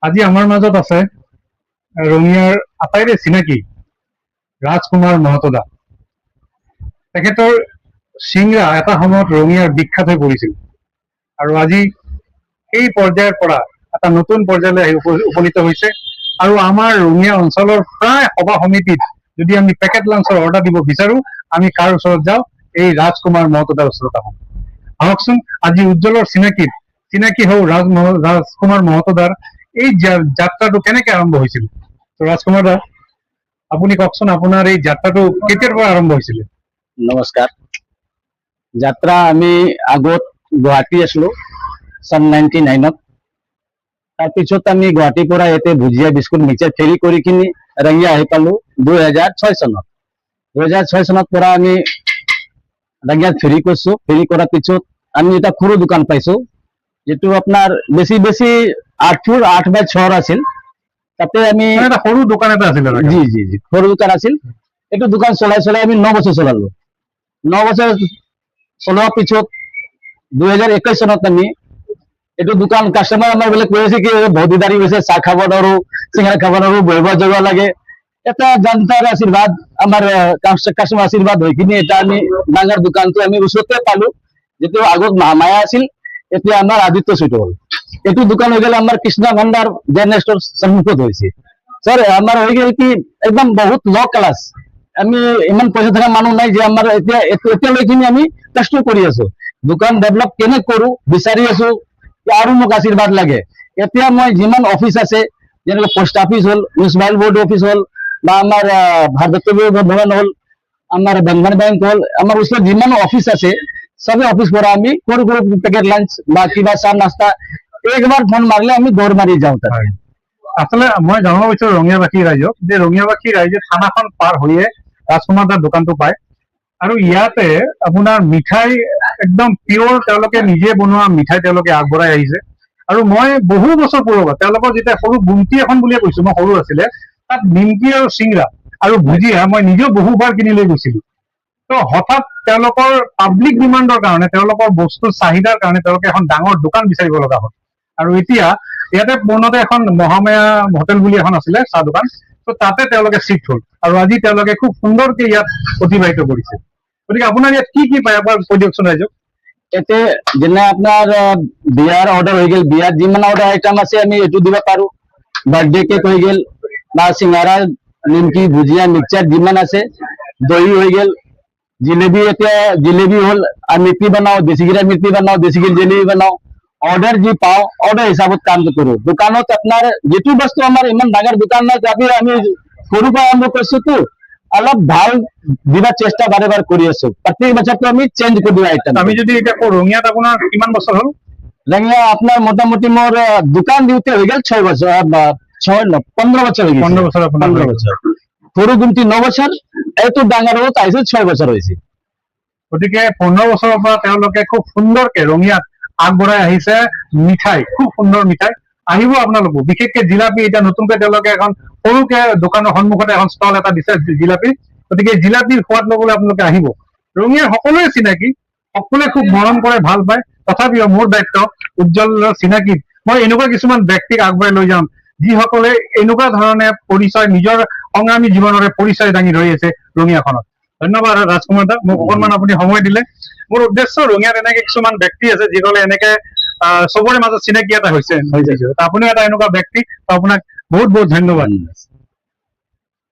আজি আমাৰ মাজত আছে ৰঙিয়াৰ আটাইৰে চিনাকি ৰাজকুমাৰ মহতদা। তেখেতৰ চিংৰা এটা সময়ত ৰঙিয়াৰ বিখ্যাত হৈ পৰিছিল আৰু আজি সেই পৰ্যায়ৰ পৰা এটা নতুন পৰ্যায়লৈ আহি উপনীত হৈছে। আৰু আমাৰ ৰঙিয়া অঞ্চলৰ প্ৰায় সভা সমিতিত যদি আমি পেকেট লাঞ্চৰ অৰ্ডাৰ দিব বিচাৰো, আমি কাৰ ওচৰত যাওঁ? এই ৰাজকুমাৰ মহতদাৰ ওচৰত আহোঁ। আহকচোন আজি উজ্জ্বলৰ চিনাকি হওঁ ৰাজকুমাৰ মহতদাৰ এই যাত্ৰাটো কেনেকে আৰম্ভ হৈছিল। ৰাজকুমাৰ দা, আপুনি কওকচোন আপোনাৰ এই যাত্ৰাটো কেতিয়াৰ পৰা আৰম্ভ হৈছিলে? নমস্কাৰ। যাত্ৰা আমি আগত গুৱাহাটী আছিলো চন 99ত। তাৰপিছত আমি গুৱাহাটীৰ পৰা ইয়াতে ভুজিয়া বিস্কুট মিক্সাৰ ফেৰি কৰি কিনি ৰঙিয়া আহি পালো 2006 চনত। 2006 চনত পৰা আমি ৰঙিয়াত ফেৰি কৰিছো। ফেৰি কৰাৰ পিছত আমি এটা সৰু দোকান পাইছো, যেটো আপোনাৰ বেছি 8x6 আছিল। তাতে আমি এটা সৰু দোকান এটা আছিল। জি সৰু দোকান আছিল। এইটো দোকান চলাই আমি 9 বছৰ চলালো। 9 বছৰ চলোৱাৰ পিছত 2021 চনত আমি এইটো দোকান কাস্টমাৰ আমাৰ বোলে কৈ আছে কি বহুত দাঁড়ি গৈছে, চাহ খাব নোৱাৰো, চিঙৰা খাব নোৱাৰো, বহিব যাব লাগে। এটা জনতাৰ আশীৰ্বাদ, আমাৰ কাস্টমাৰ আশীৰ্বাদ হৈ কিনি এটা আমি ডাঙৰ দোকানটো আমি ওচৰতে পালো। যেটো আগত মায়া আছিল, এতিয়া আমাৰ আদিত্য চুইট হ'ল। এইটো দোকান হৈ গেল আমাৰ কৃষ্ণ ভাণ্ডাৰ জেনেৰেল ষ্ট'ৰ সন্মুখত হৈছে। স্যার আমার হয়ে গেল কি একদম বহুত ল ক্লাস। আমি ইমান পয়সা থাকা মানুহ নাই যে আমার এতিয়ালৈকে আমি কষ্ট কৰি আছো। দোকান ডেভেলপ কেনে কৰো বিচাৰি আছো, আৰু মোক আশীৰ্বাদ লাগে। এতিয়া মই যিমান অফিস আছে, যেনেকৈ পোস্ট অফিস হল, মিউনিসিপাল বোর্ড অফিস হল, বা আমার ভারতীয় ভবন হল, আমার বন্ধন ব্যাংক হল, আমার ওচৰত যিমান অফিস আছে সবে অফিস পৰা আমি সৰু পেকেট লাঞ্চ বা কিবা চাহ নাস্তা একবাৰ ফোন মাৰিলে আমি দৌৰ মাৰি যাওঁ তাতে। আসলে মই জানিব বিচাৰো ৰঙিয়াবাসী ৰাইজক যে ৰঙিয়াবাসী ৰাইজে থানাখন পাৰ হৈয়ে ৰাজকুমাৰ দাৰ দোকানটো পায় আৰু ইয়াতে আপোনাৰ মিঠাই একদম পিয়ৰ তেওঁলোকে নিজে বনোৱা মিঠাই তেওঁলোকে আগবঢ়াই আহিছে। আৰু মই বহু বছৰ পূৰ্বৰ তেওঁলোকৰ যেতিয়া সৰু গুমটি এখন বুলিয়ে কৈছো, মই সৰু আছিলে, তাত নিমকি আৰু চিংৰা আৰু ভুজিয়া মই নিজেও বহুবাৰ কিনি লৈ গৈছিলো। তো হঠাৎ তেওঁলোকৰ পাব্লিক ডিমাণ্ডৰ কাৰণে, তেওঁলোকৰ বস্তুৰ চাহিদাৰ কাৰণে তেওঁলোকে এখন ডাঙৰ দোকান বিচাৰিব লগা হ'ল। আৰু এতিয়া ইয়াতে পুৰণতে এখন মহামায়া হোটেল বুলি এখন আছিলে চাহ দোকান, তো তাতে তেওঁলোকে শিফ্ট হ'ল আৰু আজি তেওঁলোকে খুব সুন্দৰকে ইয়াত অতিবাহিত কৰিছে। গতিকে আপোনাৰ ইয়াত কি পায় এবাৰ কৈ দিয়কচোন ৰাইজক। এতে যেনে আপোনাৰ বিয়াৰ অৰ্ডাৰ হৈ গেল, বিয়াৰ যিমান অৰ্ডাৰ আইটেম আছে আমি এইটো দিব পাৰো। বাৰ্থডে কেক হৈ গেল বা চিঙাৰা, নিমকি, ভুজিয়া, মিক্সচাৰ যিমান আছে, দহি হৈ গেল, জিলেবি, এতিয়া জিলেবি হল, মিষ্টি বনাও, দেশীগিরা মিষ্টি বনাও, দেশীগির জিলেবি বনাও। অর্ডার যি পাও অর্ডার হিসাবত কাম কৰো। দোকানত আপনাৰ যেটো বস্তু আমাৰ ইমান ডাঙৰ দোকান নাই, তথাপি আমি সৰু পৰা আৰম্ভ কৰিছো, তো অলপ ভাল দিবাৰ চেষ্টা বাৰে কৰি আছো। প্ৰত্যেক বছৰটো আমি চেঞ্জ কৰি দিওঁ আইটেম। আমি যদি এতিয়া ৰঙিয়াত আপোনাৰ কিমান বছৰ হ'ল? ৰঙিয়া আপনাৰ মোটামুটি মোৰ দোকান দিওঁতে হৈ গেল 6 বছৰ, 15 বছৰ হৈ গেল। 15 বছৰ। সৰু গুমটি 9 বছৰ, এইটো ডাঙৰ হল তাইছে 6 বছৰ হৈছে। গতিকে 15 বছৰৰ পৰা তেওঁলোকে খুব সুন্দৰকে ৰঙিয়াত আগবঢ়াই আহিছে মিঠাই, খুব সুন্দৰ মিঠাই। আহিব আপোনালোকো, বিশেষকে জিলাপি এতিয়া নতুনকৈ তেওঁলোকে এখন সৰুকে দোকানৰ সন্মুখতে এখন ষ্টল এটা দিছে জিলাপি। গতিকে জিলাপিৰ সোৱাদ লবলৈ আপোনালোকে আহিব। ৰঙিয়াৰ সকলোৱে চিনাকি, সকলোৱে খুব মৰম কৰে, ভাল পায়। তথাপিও মোৰ দায়িত্ব উজ্জ্বলৰ চিনাকিত মই এনেকুৱা কিছুমান ব্যক্তিক আগবঢ়াই লৈ যাম যিসকলে এনেকুৱা ধৰণে পৰিচয়, নিজৰ সংগ্ৰামী জীৱনৰে পৰিচয় দাঙি ধৰি আছে ৰঙিয়াখনত। ধন্যবাদ ৰাজকুমাৰ দা, মোক অকণমান আপুনি সময় দিলে। মোৰ উদ্দেশ্য ৰঙিয়াত এনেকে কিছুমান ব্যক্তি আছে যিসকলে এনেকে চবৰে মাজত চিনাকি এটা হৈছে। আপুনিও এটা এনেকুৱা ব্যক্তি, আপোনাক বহুত ধন্যবাদ।